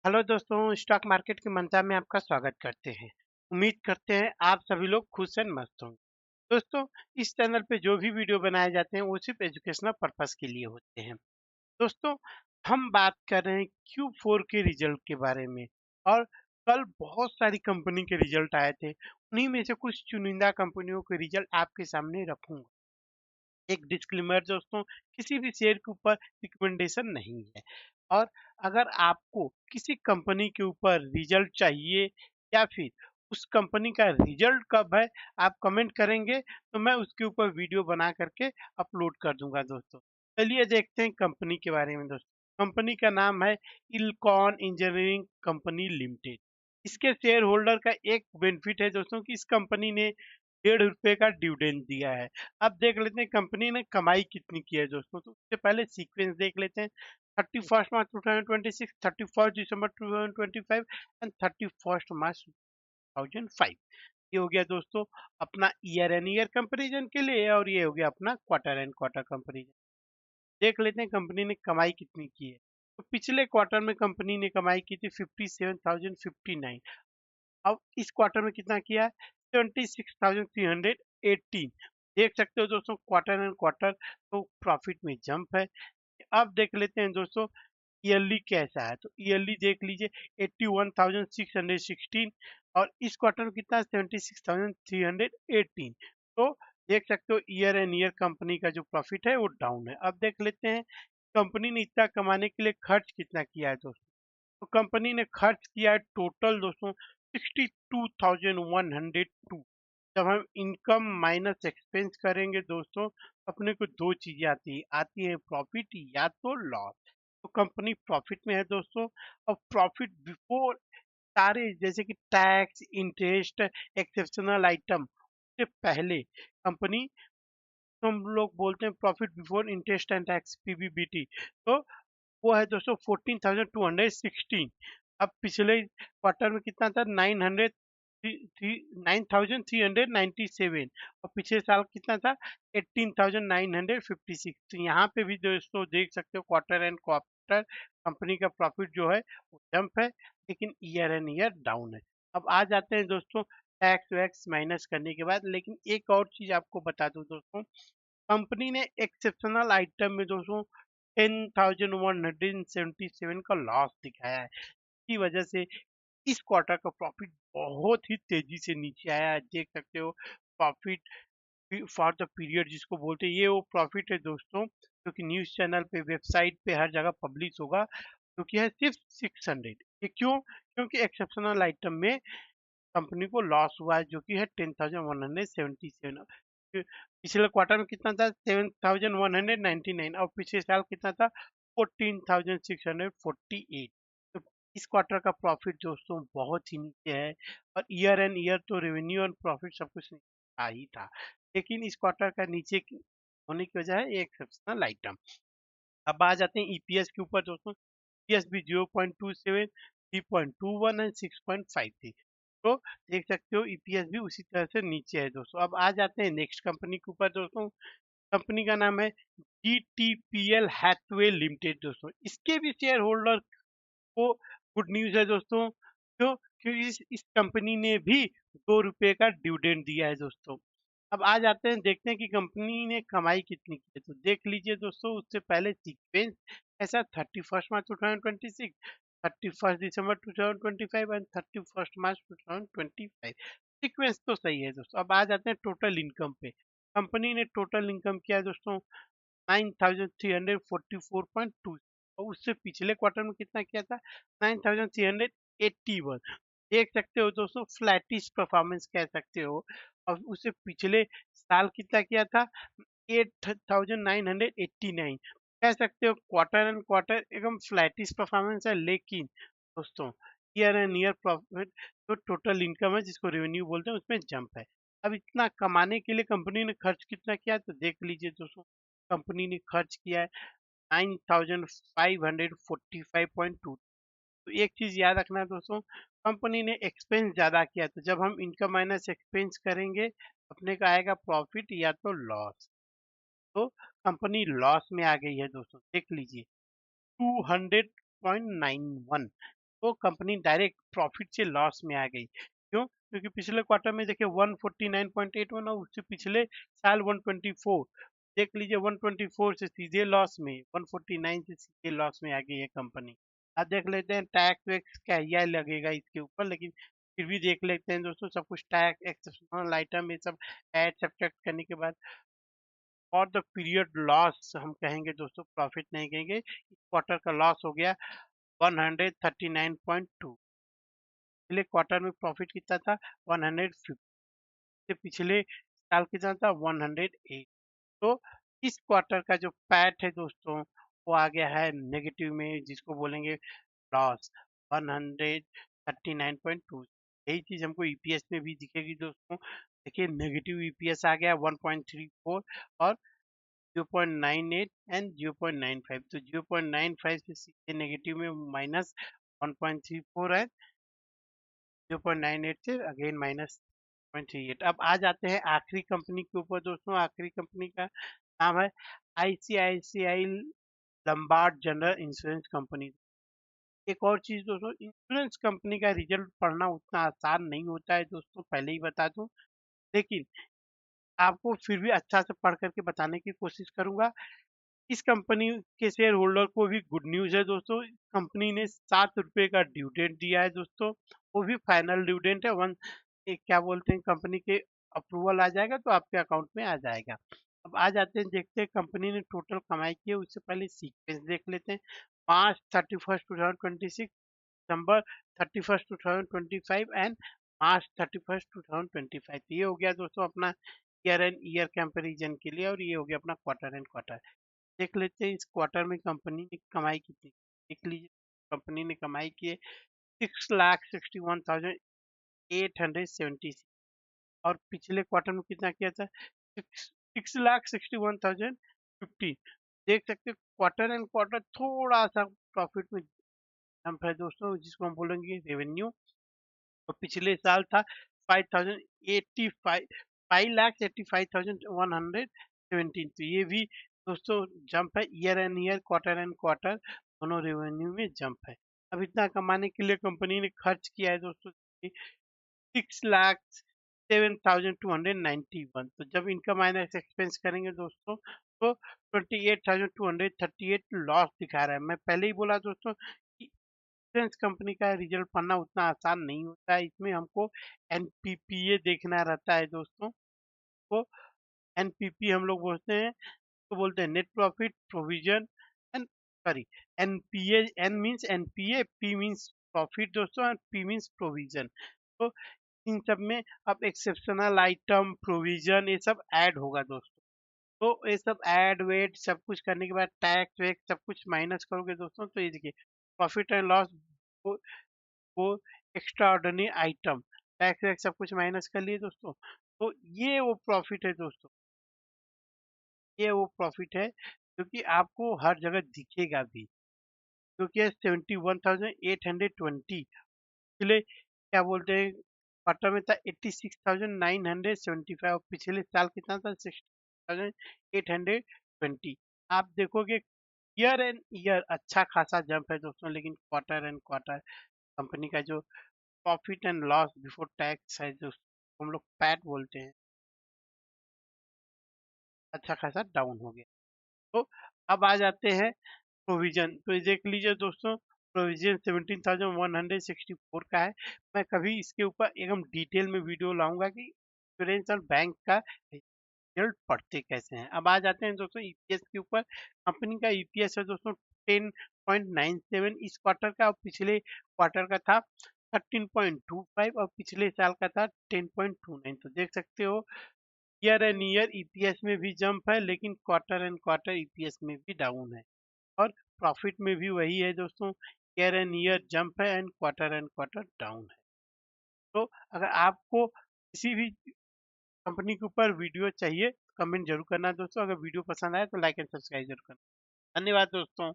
Hello दोस्तों, stock market की मंत्रा में आपका स्वागत करते हैं। उम्मीद करते हैं आप सभी लोग खुश एंड मस्त होंगे। दोस्तों, इस चैनल पे जो भी वीडियो बनाए जाते हैं वो सिर्फ एजुकेशनल पर्पस के लिए होते हैं। दोस्तों, हम बात कर रहे हैं Q4 के रिजल्ट के बारे में। और कल बहुत सारी कंपनी के रिजल्ट आए थे। उन्हीं में से कुछ चुनिंदा कंपनियों के रिजल्ट आपके सामने रखूंगा। एक डिस्क्लेमर दोस्तों, किसी भी शेयर के ऊपर रिकमेंडेशन नहीं है। और अगर आपको किसी कंपनी के ऊपर रिजल्ट चाहिए या फिर उस कंपनी का रिजल्ट कब है, आप कमेंट करेंगे तो मैं उसके ऊपर वीडियो बना करके अपलोड कर दूंगा दोस्तों। चलिए देखते हैं कंपनी के बारे में दोस्तों। कंपनी का नाम है इलकॉन इंजीनियरिंग कंपनी लिमिटेड। इसके शेयर होल्डर का एक बेनिफिट है दोस्तों कि इस कंपनी ने ₹1.5 का डिविडेंड दिया है। अब देख लेते हैं कंपनी ने कमाई कितनी की है दोस्तों। तो उससे पहले सीक्वेंस देख लेते हैं। 31 मार्च 2026, 31 दिसंबर 2025 एंड 31 मार्च 2005। ये हो गया दोस्तों अपना ईयर एंड ईयर कंपैरिजन के लिए, और ये हो गया अपना क्वार्टर एंड क्वार्टर कंपैरिजन। देख लेते हैं कंपनी ने कमाई कितनी की है। तो पिछले क्वार्टर में कंपनी ने कमाई की थी 57,059। अब इस क्वार्टर में कितना किया है? 76,318। देख सकते हो दोस्तों क्वार्टर एंड क्वार्टर तो प्रॉफिट में जंप है। अब देख लेते हैं दोस्तों ईयरली कैसा है। तो ईयरली देख लीजिए 81,616। और इस क्वार्टर में कितना? 76,318। तो देख सकते हो ईयर एंड ईयर कंपनी का जो प्रॉफिट है वो डाउन है। अब देख लेते हैं कंपनी ने इतना कमाने के लिए खर्च कितना किया है दोस्तों। तो कंपनी ने खर्च किया है टोटल दोस्तों 62,102। जब हम इनकम माइनस एक्सपेंस करेंगे दोस्तों, अपने को दो चीजें आती है प्रॉफिट या तो लॉस। तो कंपनी प्रॉफिट में है दोस्तों। और प्रॉफिट बिफोर सारे जैसे कि टैक्स, इंटरेस्ट, एक्सेप्शनल आइटम से पहले कंपनी, तो हम लोग बोलते हैं profit before interest and tax, PBBT. तो वो है दोस्तों 14,216। अब पिछले क्वार्टर में कितना था? 9,397। और पिछले साल कितना था? 18,956। तो यहाँ पे भी दोस्तों देख सकते हो क्वार्टर एंड क्वार्टर कंपनी का प्रॉफिट जो है वो जंप है, लेकिन ईयर एंड ईयर डाउन है। अब आ जाते हैं दोस्तों टैक्स वैक्स माइनस करने के बाद। लेकिन एक और चीज आपको बता दूं दोस्तों, कंपनी ने एक्सेप्शनल आइटम में दोस्तों 10,177 का लॉस दिखाया है। की वजह से इस क्वार्टर का प्रॉफिट बहुत ही तेजी से नीचे आया है। देख सकते हो प्रॉफिट फॉर द पीरियड जिसको बोलते हैं, ये वो प्रॉफिट है दोस्तों जो कि न्यूज चैनल पे, वेबसाइट पे, हर जगह पब्लिश होगा, जो कि है सिर्फ 600। ये क्यों? क्योंकि एक्सेप्शनल आइटम में कंपनी को लॉस हुआ है जो कि है 10,177। पिछले क्वार्टर में कितना था? 7,199। और पिछले साल कितना था? 14,648। तो इस क्वार्टर का प्रॉफिट दोस्तों बहुत ही नीचे है। और ईयर एंड ईयर तो रेवेन्यू और प्रॉफिट सब कुछ था ही था, लेकिन इस क्वार्टर का नीचे होने की वजह है एक्सेप्शनल आइटम। अब आ जाते हैं ईपीएस के ऊपर दोस्तों। ईपीएस भी 0.27, 3.21 एंड 6.53। तो देख सकते हो ईपीएस भी उसी तरह से नीचे है दोस्तों। अब आ जाते हैं नेक्स्ट कंपनी के ऊपर दोस्तों। कंपनी का नाम है जीटीपीएल हैथवे लिमिटेड दोस्तों। इसके भी शेयर होल्डर को गुड न्यूज है दोस्तों। क्यों? क्योंकि इस कंपनी ने भी ₹2 का डिविडेंड दिया है दोस्तों। अब आ जाते हैं देखते हैं कि कंपनी ने कमाई कितनी की है। तो देख लीजिए दोस्तों, उससे पहले सीक्वेंस ऐसा 31 मार्च 2026, 31 दिसंबर 2025 एंड 31 मार्च 2025। सीक्वेंस तो सही है दोस्तों। अब आ जाते हैं टोटल इनकम पे। कंपनी ने टोटल इनकम किया है दोस्तों 9,344.2। और उससे पिछले क्वार्टर में कितना किया था? 9,381। देख सकते हो दोस्तों फ्लैटिश परफॉर्मेंस कह सकते हो। और उससे पिछले साल कितना किया था? 8,989। कह सकते हो क्वार्टर एंड क्वार्टर एकदम फ्लैटिश परफॉर्मेंस है। लेकिन दोस्तों ईयर एंड ईयर प्रॉफिट जो टोटल इनकम है जिसको रेवेन्यू बोलते हैं उसमें जंप है। अब इतना कमाने के लिए कंपनी ने खर्च कितना किया? तो देख लीजिए दोस्तों, कंपनी ने खर्च किया है 9,545.2। तो एक चीज याद रखना है दोस्तों, कंपनी ने एक्सपेंस ज्यादा किया। तो जब हम इनकम माइनस एक्सपेंस करेंगे अपने का आएगा प्रॉफिट या तो लॉस। तो कंपनी लॉस में आ गई है दोस्तों। देख लीजिए 200.91। तो कंपनी डायरेक्ट प्रॉफिट से लॉस में आ गई। क्यों? क्योंकि पिछले क्वार्टर में देखिए 149.81 और उससे पिछले साल 124। देख लीजिए 124 से सीधे लॉस में, 149 से सीधे लॉस में आ गई है कंपनी। अब देख लेते हैं टैक्स वैक्स क्या यह लगेगा इसके ऊपर, लेकिन फिर भी देख लेते हैं दोस्तों, सब कुछ टैक्स एक्सेप्शनल आइटम ये सब ऐड सब्ट्रैक्ट करने के बाद और द पीरियड लॉस हम कहेंगे दोस्तों, प्रॉफिट नहीं कहेंगे। इस क्वार्टर का लॉस हो गया 139.2। पिछले क्वार्टर में प्रॉफिट कितना था 150, से पिछले साल कितना था 108। तो इस क्वार्टर का जो पैट है दोस्तों वो आ गया है नेगेटिव में, जिसको बोलेंगे लॉस 139.2। यही चीज हमको ईपीएस में भी दिखेगी दोस्तों। देखिए नेगेटिव ईपीएस आ गया 1.34 और 0.98 एंड 0.95। तो 0.95 से सीधे नेगेटिव में माइनस 1.34 है, 0.98 से अगेन माइनस 0.38। अब आ जाते हैं आखिरी कंपनी के ऊपर दोस्तों। आखिरी कंपनी का नाम है ICICI Lombard general insurance company. एक और चीज दोस्तों, इंश्योरेंस कंपनी का रिजल्ट पढ़ना उतना आसान नहीं होता है दोस्तों, पहले ही बता दूं। लेकिन आपको फिर भी अच्छा से पढ़ करके बताने की कोशिश करूंगा। इस कंपनी के शेयर होल्डर को भी गुड न्यूज है दोस्तों। कंपनी ने 7 रुपए का डिविडेंड दिया है दोस्तों, वो भी फाइनल डिविडेंड है। वन क्या बोलते हैं, कंपनी के अप्रूवल आ जाएगा तो आपके अकाउंट में आ जाएगा। अब आ जाते हैं, देखते हैं कंपनी ने टोटल कमाई की है। उससे पहले सीक्वेंस देख लेते हैं। मार्च 31 2026, दिसंबर 31 2025 एंड मार्च 31 2025। ये हो गया दोस्तों अपना ईयर एंड ईयर कंपेरिजन के लिए, और ये हो गया अपना क्वार्टर एंड क्वार्टर। देख लेते हैं इस क्वार्टर में कंपनी ने कमाई कितनी। देख लीजिए कंपनी ने कमाई की है 6,61,870। और पिछले क्वार्टर में कितना किया था 6,61,050। देख सकते हैं क्वार्टर एंड क्वार्टर थोड़ा सा प्रॉफिट में जंप है दोस्तों, जिसको हम बोलेंगे रेवेन्यू। तो पिछले साल था 5,85,117। तो ये भी दोस्तों जंप है, year and year quarter and quarter दोनों रेवेन्यू में जंप है। अब इतना कमाने के लिए कंपनी ने खर्च किया है दोस्तों 6,07,291। तो जब इनकम माइनस एक्सपेंस करेंगे दोस्तों तो 28,238 लॉस दिखा रहा है। मैं पहले ही बोला दोस्तों कि इंश्योरेंस कंपनी का रिजल्ट पढ़ना उतना आसान नहीं होता है। इसमें हमको एनपीपीए देखना रहता है दोस्तों। तो एनपीपी हम लोग बोलते हैं, तो बोलते हैं net profit provision and sorry, NPA, N means NPA, P means profit दोस्तों, एंड पी मीन्स प्रोविजन। तो इन सब में अब एक्सेप्शनल आइटम प्रोविजन ये सब ऐड होगा दोस्तों। तो ये सब ऐड वेट सब कुछ करने के बाद टैक्स वैक्स सब कुछ माइनस करोगे दोस्तों, तो ये देखिए प्रॉफिट एंड लॉस वो, वो extra ordinary item, tax wax सब कुछ माइनस कर लिए दोस्तों। तो ये वो प्रॉफिट है दोस्तों, ये वो प्रॉफिट है जो कि आपको हर जगह दिखेगा भी, क्योंकि 71,820। पिछले क्या बोलते हैं क्वार्टर में था 86,975, और पिछले साल कितना था 60,820। आप देखोगे ईयर एंड ईयर अच्छा खासा जंप है दोस्तों, लेकिन क्वार्टर एंड क्वार्टर कंपनी का जो profit and loss before tax है जो हम लोग पैट बोलते हैं, अच्छा खासा डाउन हो गया। तो अब आ जाते हैं प्रोविजन। तो ये देख लीजिए दोस्तों, प्रोविजन 17,164 का है। मैं कभी इसके ऊपर एकदम डिटेल में वीडियो लाऊंगा कि इंश्योरेंस और बैंक का रिजल्ट पढ़ते कैसे हैं। अब आ जाते हैं दोस्तों ईपीएस के ऊपर। कंपनी का ईपीएस है दोस्तों 10.97 इस क्वार्टर का, और पिछले क्वार्टर का था 13.25, और पिछले साल का था 10.29। तो देख सकते हो ईयर एंड ईयर ईपीएस में भी जंप है, लेकिन क्वार्टर एंड क्वार्टर ईपीएस में भी डाउन है। और प्रॉफिट में भी वही है दोस्तों, ईयर एंड ईयर जंप है एंड क्वार्टर डाउन है। तो अगर आपको किसी भी कंपनी के ऊपर वीडियो चाहिए कमेंट जरूर करना दोस्तों। अगर वीडियो पसंद आए तो लाइक एंड सब्सक्राइब जरूर करना। धन्यवाद दोस्तों।